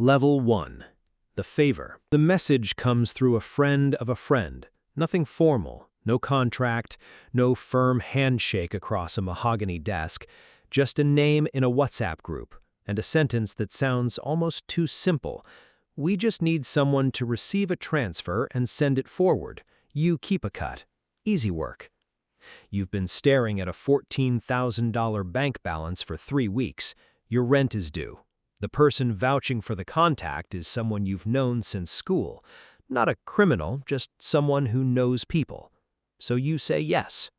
Level 1. The favor. The message comes through a friend of a friend. Nothing formal, no contract, no firm handshake across a mahogany desk, just a name in a WhatsApp group, and a sentence that sounds almost too simple. We just need someone to receive a transfer and send it forward. You keep a cut. Easy work. You've been staring at a $14,000 bank balance for 3 weeks. Your rent is due. The person vouching for the contact is someone you've known since school. Not a criminal, just someone who knows people. So you say yes.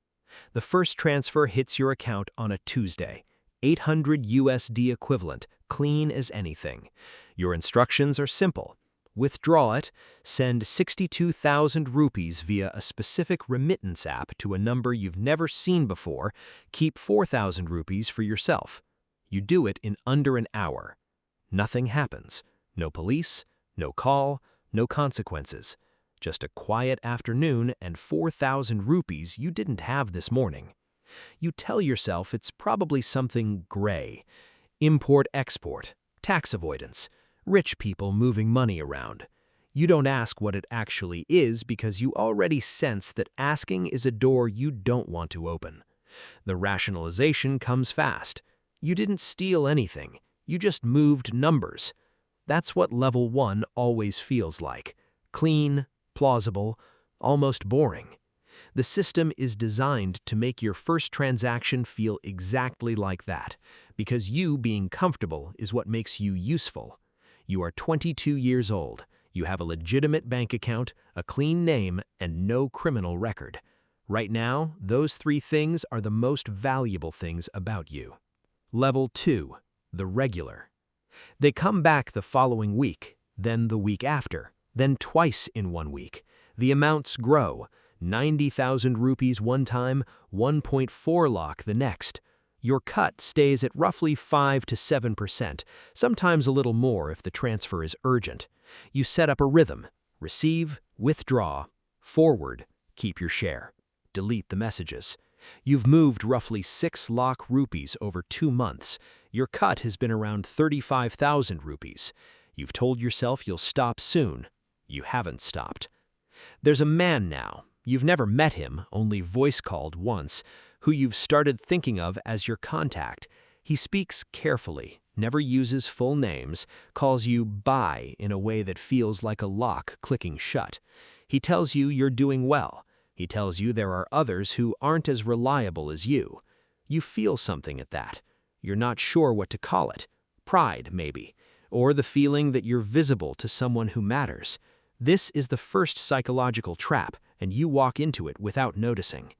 The first transfer hits your account on a Tuesday. 800 USD equivalent, clean as anything. Your instructions are simple. Withdraw it, send 62,000 rupees via a specific remittance app to a number you've never seen before, keep 4,000 rupees for yourself. You do it in under an hour. Nothing happens. No police, no call, no consequences. Just a quiet afternoon and 4,000 rupees you didn't have this morning. You tell yourself it's probably something gray. Import-export, tax avoidance, rich people moving money around. You don't ask what it actually is because you already sense that asking is a door you don't want to open. The rationalization comes fast. You didn't steal anything. You just moved numbers. That's what level 1 always feels like. Clean, plausible, almost boring. The system is designed to make your first transaction feel exactly like that, because you being comfortable is what makes you useful. You are 22 years old. You have a legitimate bank account, a clean name, and no criminal record. Right now, those 3 things are the most valuable things about you. Level 2. The regular. They come back the following week, then the week after, then twice in 1 week. The amounts grow. 90,000 rupees one time, 1.4 lakh the next. Your cut stays at roughly 5 to 7%, sometimes a little more if the transfer is urgent. You set up a rhythm. Receive, withdraw, forward, keep your share. Delete the messages. You've moved roughly 6 lakh rupees over 2 months. Your cut has been around 35,000 rupees. You've told yourself you'll stop soon. You haven't stopped. There's a man now. You've never met him, only voice-called once, who you've started thinking of as your contact. He speaks carefully, never uses full names, calls you bye in a way that feels like a lock clicking shut. He tells you you're doing well. He tells you there are others who aren't as reliable as you. You feel something at that. You're not sure what to call it. Pride, maybe. Or the feeling that you're visible to someone who matters. This is the first psychological trap, and you walk into it without noticing.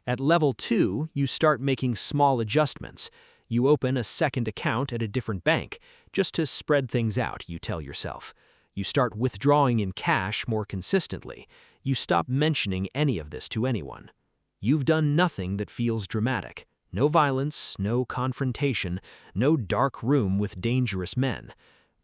At level 2, you start making small adjustments. You open a second account at a different bank, just to spread things out, you tell yourself. You start withdrawing in cash more consistently. You stop mentioning any of this to anyone. You've done nothing that feels dramatic. No violence, no confrontation, no dark room with dangerous men.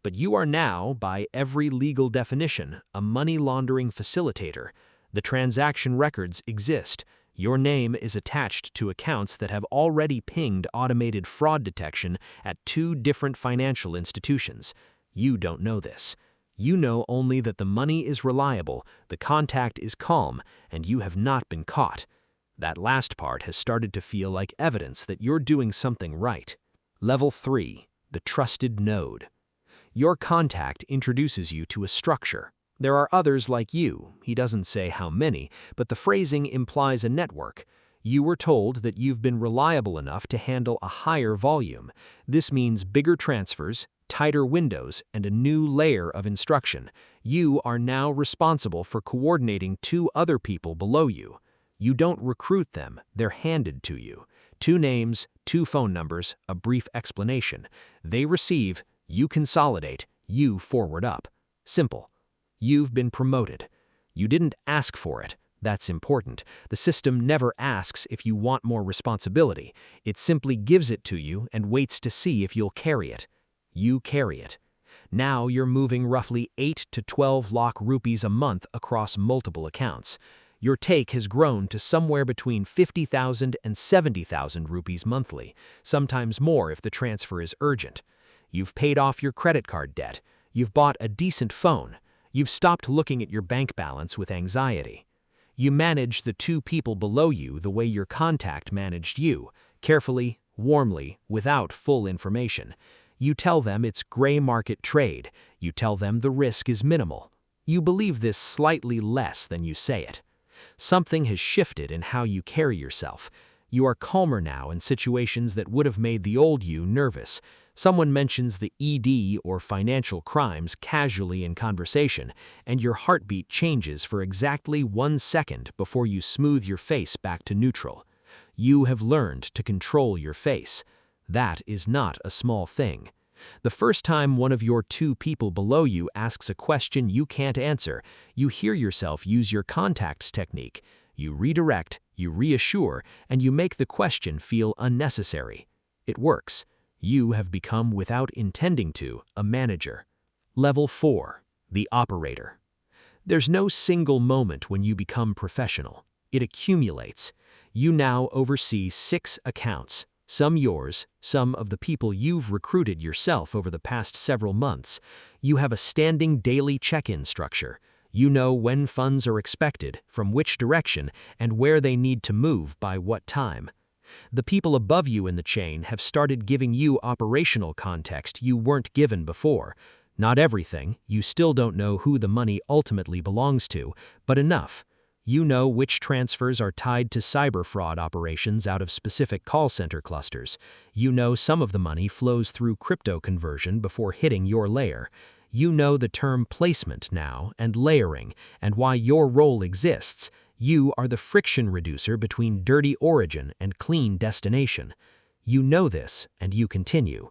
But you are now, by every legal definition, a money laundering facilitator. The transaction records exist. Your name is attached to accounts that have already pinged automated fraud detection at 2 different financial institutions. You don't know this. You know only that the money is reliable, the contact is calm, and you have not been caught. That last part has started to feel like evidence that you're doing something right. Level 3. The trusted node. Your contact introduces you to a structure. There are others like you. He doesn't say how many, but the phrasing implies a network. You were told that you've been reliable enough to handle a higher volume. This means bigger transfers, tighter windows, and a new layer of instruction. You are now responsible for coordinating 2 other people below you. You don't recruit them, they're handed to you. 2 names, 2 phone numbers, a brief explanation. They receive, you consolidate, you forward up. Simple. You've been promoted. You didn't ask for it. That's important. The system never asks if you want more responsibility. It simply gives it to you and waits to see if you'll carry it. You carry it. Now you're moving roughly 8 to 12 lakh rupees a month across multiple accounts. Your take has grown to somewhere between 50,000 and 70,000 rupees monthly, sometimes more if the transfer is urgent. You've paid off your credit card debt. You've bought a decent phone. You've stopped looking at your bank balance with anxiety. You manage the two people below you the way your contact managed you, carefully, warmly, without full information. You tell them it's gray market trade. You tell them the risk is minimal. You believe this slightly less than you say it. Something has shifted in how you carry yourself. You are calmer now in situations that would have made the old you nervous. Someone mentions the ED or financial crimes casually in conversation, and your heartbeat changes for exactly 1 second before you smooth your face back to neutral. You have learned to control your face. That is not a small thing. The first time one of your two people below you asks a question you can't answer, you hear yourself use your contacts technique. You redirect, you reassure, and you make the question feel unnecessary. It works. You have become, without intending to, a manager. Level 4. The operator. There's no single moment when you become professional. It accumulates. You now oversee 6 accounts. Some yours, some of the people you've recruited yourself over the past several months. You have a standing daily check-in structure. You know when funds are expected, from which direction, and where they need to move by what time. The people above you in the chain have started giving you operational context you weren't given before. Not everything, you still don't know who the money ultimately belongs to, but enough. You know which transfers are tied to cyber fraud operations out of specific call center clusters. You know some of the money flows through crypto conversion before hitting your layer. You know the term placement now and layering and why your role exists. You are the friction reducer between dirty origin and clean destination. You know this, and you continue.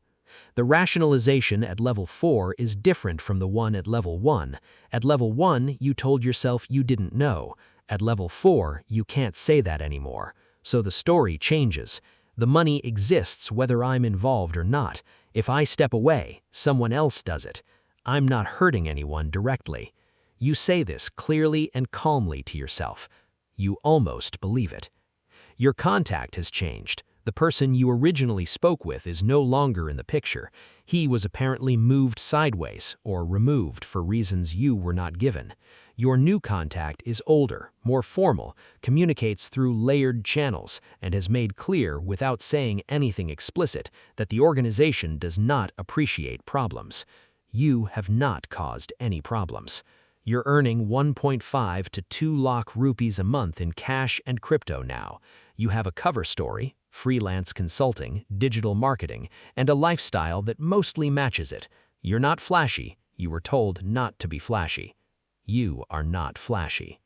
The rationalization at level 4 is different from the one at level 1. At level 1, you told yourself you didn't know. At level 4, you can't say that anymore. So the story changes. The money exists whether I'm involved or not. If I step away, someone else does it. I'm not hurting anyone directly. You say this clearly and calmly to yourself. You almost believe it. Your contact has changed. The person you originally spoke with is no longer in the picture. He was apparently moved sideways or removed for reasons you were not given. Your new contact is older, more formal, communicates through layered channels, and has made clear without saying anything explicit that the organization does not appreciate problems. You have not caused any problems. You're earning 1.5 to 2 lakh rupees a month in cash and crypto now. You have a cover story, freelance consulting, digital marketing, and a lifestyle that mostly matches it. You're not flashy. You were told not to be flashy. You are not flashy.